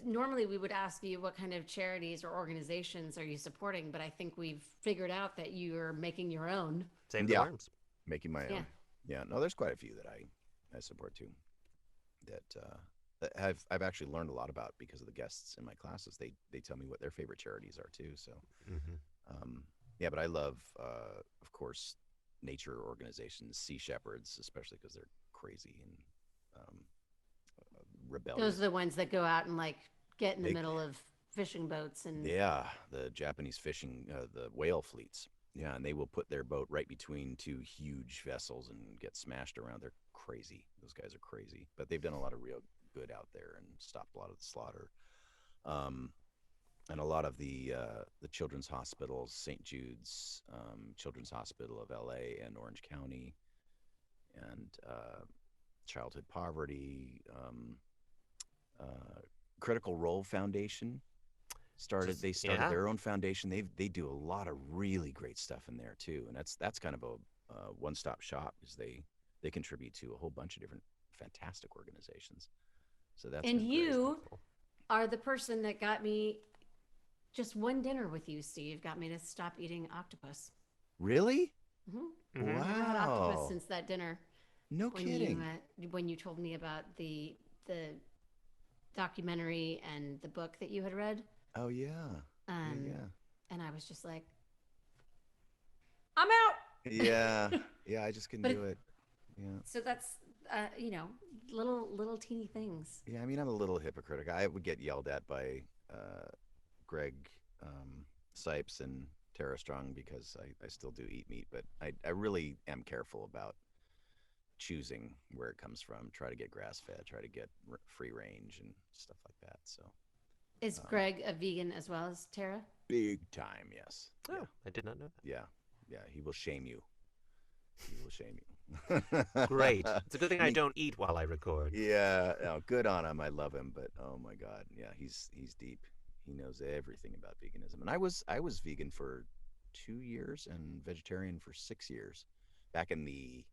normally we would ask you what kind of charities or organizations are you supporting, but I think we've figured out that you're making your own. Save the Yeah. worms. Making my Yeah. own. Yeah. No, there's quite a few that I support too. That I've actually learned a lot about because of the guests in my classes. They tell me what their favorite charities are too. So yeah, but I love of course nature organizations, sea shepherds, especially because they're crazy and rebellious. Those are the ones that go out and like get in the They- middle of fishing boats and Yeah, the Japanese fishing, the whale fleets. Yeah, and they will put their boat right between two huge vessels and get smashed around. They're crazy. Those guys are crazy. But they've done a lot of real good out there and stopped a lot of the slaughter. And a lot of the children's hospitals, St. Jude's Children's Hospital of LA and Orange County, and childhood poverty, Critical Role Foundation they started yeah. their own foundation. They do a lot of really great stuff in there too, and that's kind of a one-stop shop because they contribute to a whole bunch of different fantastic organizations. So that's and been great. you are the person that got me just one dinner with you, Steve, got me to stop eating octopus. Really? Mm-hmm. I haven't had octopus Wow. since that dinner. No when kidding. when you told me about the documentary and the book that you had read, Oh yeah. Yeah. and I was just like, I'm out. Yeah. Yeah. I just couldn't But do it. Yeah. So that's little teeny things. Yeah. I mean, I'm a little hypocritical. I would get yelled at by Greg Sipes and Tara Strong because I still do eat meat, but I really am careful about choosing where it comes from. Try to get grass fed, try to get free range and stuff like that. So Is Greg a vegan as well as Tara? big time, yes. Oh, Yeah, I did not know that. yeah. He will shame you. He will shame you. Great. It's a good thing I Me- don't eat while I record. Yeah, no, good on him. I love him, but oh my God, yeah, he's deep. He knows everything about veganism. And I was vegan for 2 years and vegetarian for 6 years, back in the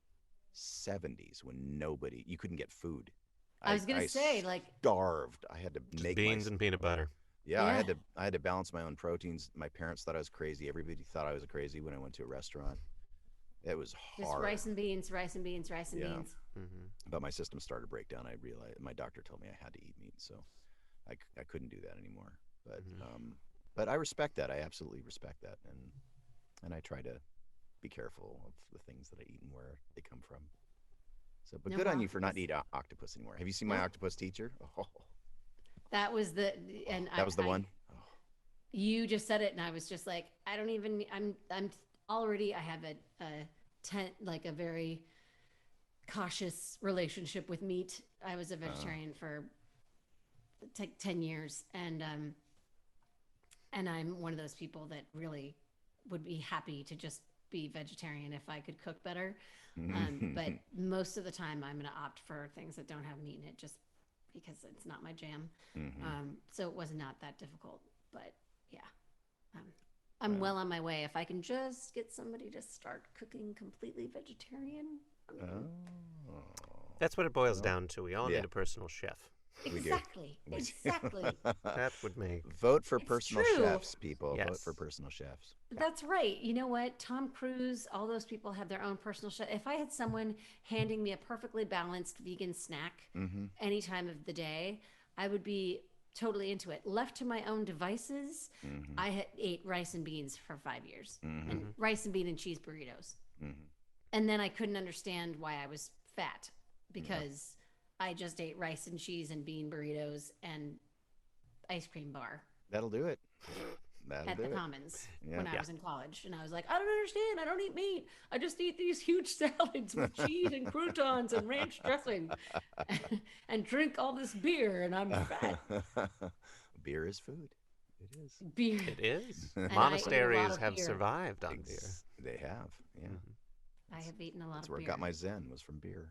'70s when you couldn't get food. I was gonna I say, like, starved. I had to Just make beans and peanut butter. yeah, Yeah. I had to balance my own proteins. My parents thought I was crazy. Everybody thought I was crazy when I went to a restaurant. It was just hard. rice and beans, rice and beans, rice and Yeah. beans. Hmm. But my system started to break down. I realized my doctor told me I had to eat meat, so I couldn't do that anymore. But I respect that. I absolutely respect that, and I try to be careful of the things that I eat and where they come from. So, but No good on you for not octopus. eating octopus anymore. Have you seen my No. octopus teacher? Oh, That was the and that was the I, one. Oh, You just said it, and I was just like, I don't even. I'm already. I have like a very cautious relationship with meat. I was a vegetarian for 10 years, and I'm one of those people that really would be happy to just be vegetarian if I could cook better. But most of the time, I'm going to opt for things that don't have meat in it, just because it's not my jam. So it was not that difficult. But yeah, I'm well on my way. If I can just get somebody to start cooking completely vegetarian. oh. That's what it boils down to. We all Yeah. need a personal chef. We do. Exactly. We do. Exactly. That would make. Vote for It's personal true. chefs, people. Vote Yes. for personal chefs. That's right. You know what? Tom Cruise, all those people have their own personal chef. If I had someone handing me a perfectly balanced vegan snack any time of the day, I would be totally into it. Left to my own devices, I had ate rice and beans for 5 years, and rice and bean and cheese burritos. And then I couldn't understand why I was fat because I just ate rice and cheese and bean burritos and ice cream bar That'll do it. That'll at do the it. Commons Yeah. when I was in college. And I was like, I don't understand. I don't eat meat. I just eat these huge salads with cheese and croutons and ranch dressing and drink all this beer, and I'm fat. Beer is food. It is. Beer. It is. And I eat a lot Monasteries of have beer. survived on beer. They have. Yeah. I have eaten a lot That's of where beer. I got my zen was from beer.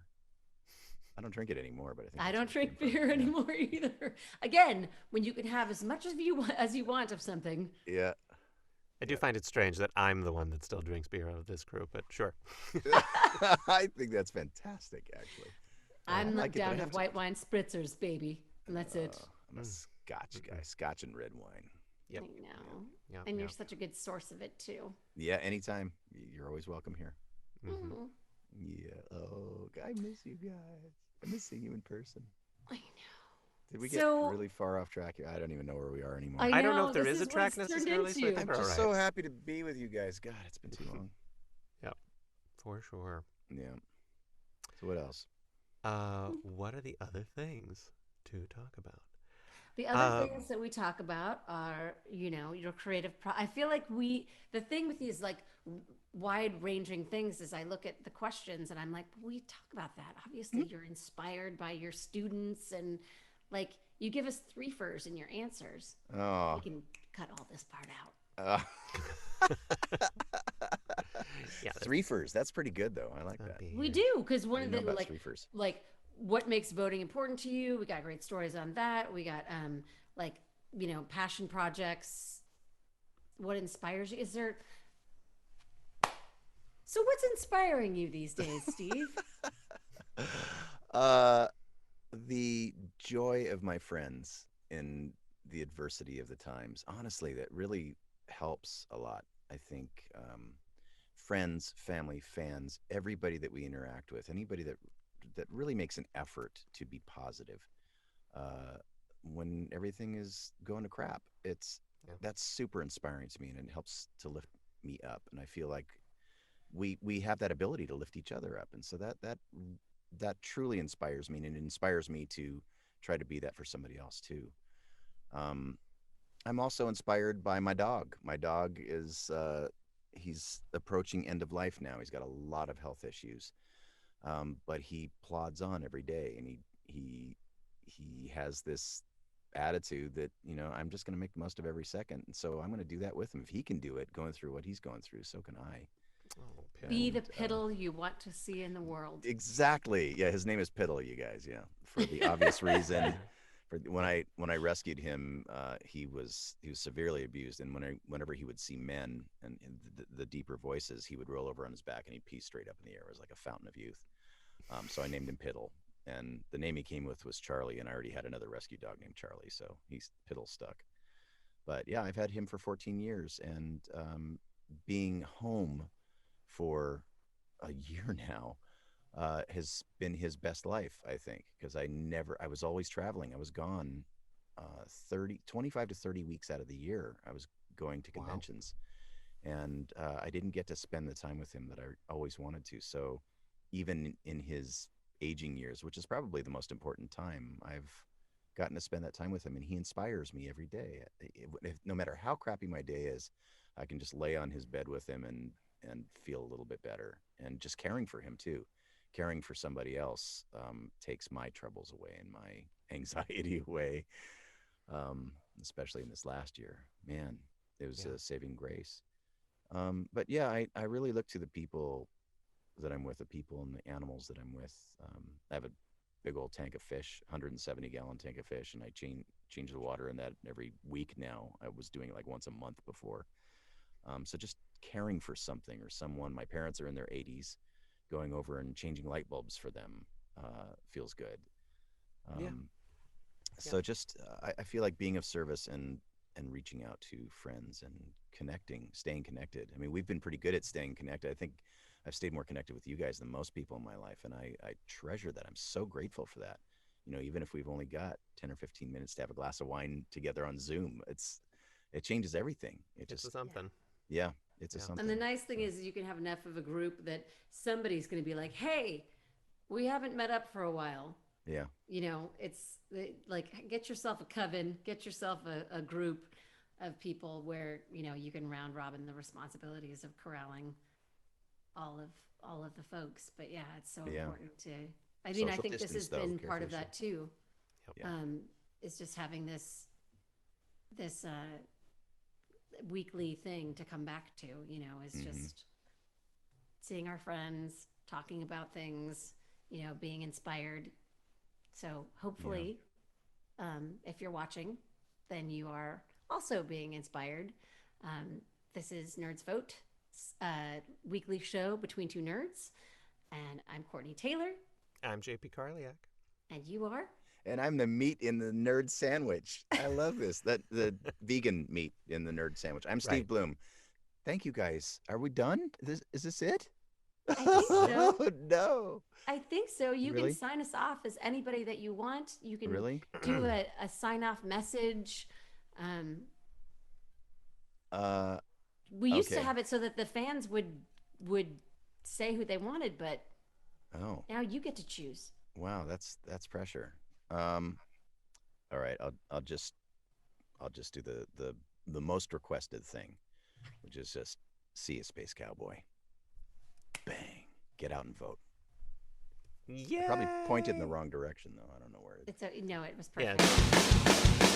I don't drink it anymore, but I think I that's don't where it drink came from. beer Yeah. anymore either. Again, when you can have as much as you want of something. Yeah. I do find it strange that I'm the one that still drinks beer out of this group, but sure. I think that's fantastic, actually. I'm like it, but down I to have to- white wine spritzers, baby. And that's it. I'm a Scotch guy, Scotch and red wine. Yep. I know. Yep, And you're yep. such a good source of it too. Yeah, anytime. You're always welcome here. Mhm. Mhm. Yeah. Oh, I miss you guys. I miss seeing you in person. I know. Did we get So- really far off track here? I don't even know where we are anymore. I don't know know, if there this is a what track it's turned necessarily, so I into. think I'm we're just all so right. happy to be with you guys. God, it's been too long. For sure. Yeah. So what else? What are the other things to talk about? The other things that we talk about are, your creative. I feel like the thing with these like wide-ranging things is I look at the questions and I'm like, we talk about that. Obviously, you're inspired by your students and like you give us threefers in your answers. Oh. We can cut all this part out. Yeah, Threefers. That's pretty good, though. I like that'd that. be- We do because one I of didn't the know about like threefers. what makes voting important to you. We got great stories on that. We got passion projects. What inspires you? Is there? So what's inspiring you these days, Steve? The joy of my friends in the adversity of the times. Honestly, that really helps a lot. I think friends, family, fans, everybody that we interact with, anybody that really makes an effort to be positive when everything is going to crap. That's super inspiring to me, and it helps to lift me up. And I feel like we have that ability to lift each other up, and so that truly inspires me, and it inspires me to try to be that for somebody else too. I'm also inspired by my dog. My dog is he's approaching end of life now. He's got a lot of health issues, but he plods on every day, and he has this attitude that I'm just going to make the most of every second, and so I'm going to do that with him. If he can do it, going through what he's going through, so can I. Oh, Be Piddle. the piddle you want to see in the world. Exactly. Yeah, his name is Piddle, you guys. Yeah, for the obvious reason. For when I rescued him, he was severely abused, and whenever he would see men and the deeper voices, he would roll over on his back and he'd pee straight up in the air. It was like a fountain of youth. So I named him Piddle, and the name he came with was Charlie, and I already had another rescue dog named Charlie, so he's Piddle stuck. But yeah, I've had him for 14 years, and being home for a year now has been his best life, I think, because I was always traveling. I was gone 25 to 30 weeks out of the year. I was going to Wow. conventions, and I didn't get to spend the time with him that I always wanted to. So even in his aging years, which is probably the most important time, I've gotten to spend that time with him, and he inspires me every day. No matter how crappy my day is, I can just lay on his bed with him and feel a little bit better. And just caring for him too, caring for somebody else takes my troubles away and my anxiety away. Especially in this last year, man, it was Yeah. a saving grace. But yeah, I really look to the people that I'm with, the people and the animals that I'm with. I have a big old tank of fish, 170-gallon tank of fish, and I change the water in that every week now. I was doing it like once a month before. So just caring for something or someone. My parents are in their 80s. Going over and changing light bulbs for them feels good. Yeah. Um, so just I feel like being of service and reaching out to friends and connecting, staying connected. I mean, we've been pretty good at staying connected. I think I've stayed more connected with you guys than most people in my life, and I treasure that. I'm so grateful for that. Even if we've only got 10 or 15 minutes to have a glass of wine together on Zoom, it changes everything. It It's a just something. yeah, it's a Yeah. something. And the nice thing So, is you can have enough of a group that somebody's going to be like, hey, we haven't met up for a while. yeah, It's like get yourself a coven, get yourself a group of people where, you can round robin the responsibilities of corralling all of the folks. But yeah, it's so yeah. important to, I mean, I Social think this distance, has though, been part of carefully that too. Yeah. Is just having this weekly thing to come back to, is Mhm. just seeing our friends, talking about things, being inspired. So hopefully, if you're watching, then you are also being inspired. This is Nerds Vote, weekly show between two nerds. And I'm Courtenay Taylor. I'm JP Karliak. And you are? And I'm the meat in the nerd sandwich. I love this. The vegan meat in the nerd sandwich. I'm Steve Right. Blum. Thank you guys. Are we done? Is this it? I think so. Oh no. I think so. You Really? can sign us off as anybody that you want. You can Really? do a sign off message. We used to Okay. have it so that the fans would say who they wanted, but Oh, now you get to choose. wow, that's pressure. All right, I'll just do the most requested thing, which is just see a space cowboy. Bang. Get out and vote. Yeah. I probably pointed in the wrong direction though. I don't know where it It's no, it was Yeah. perfect.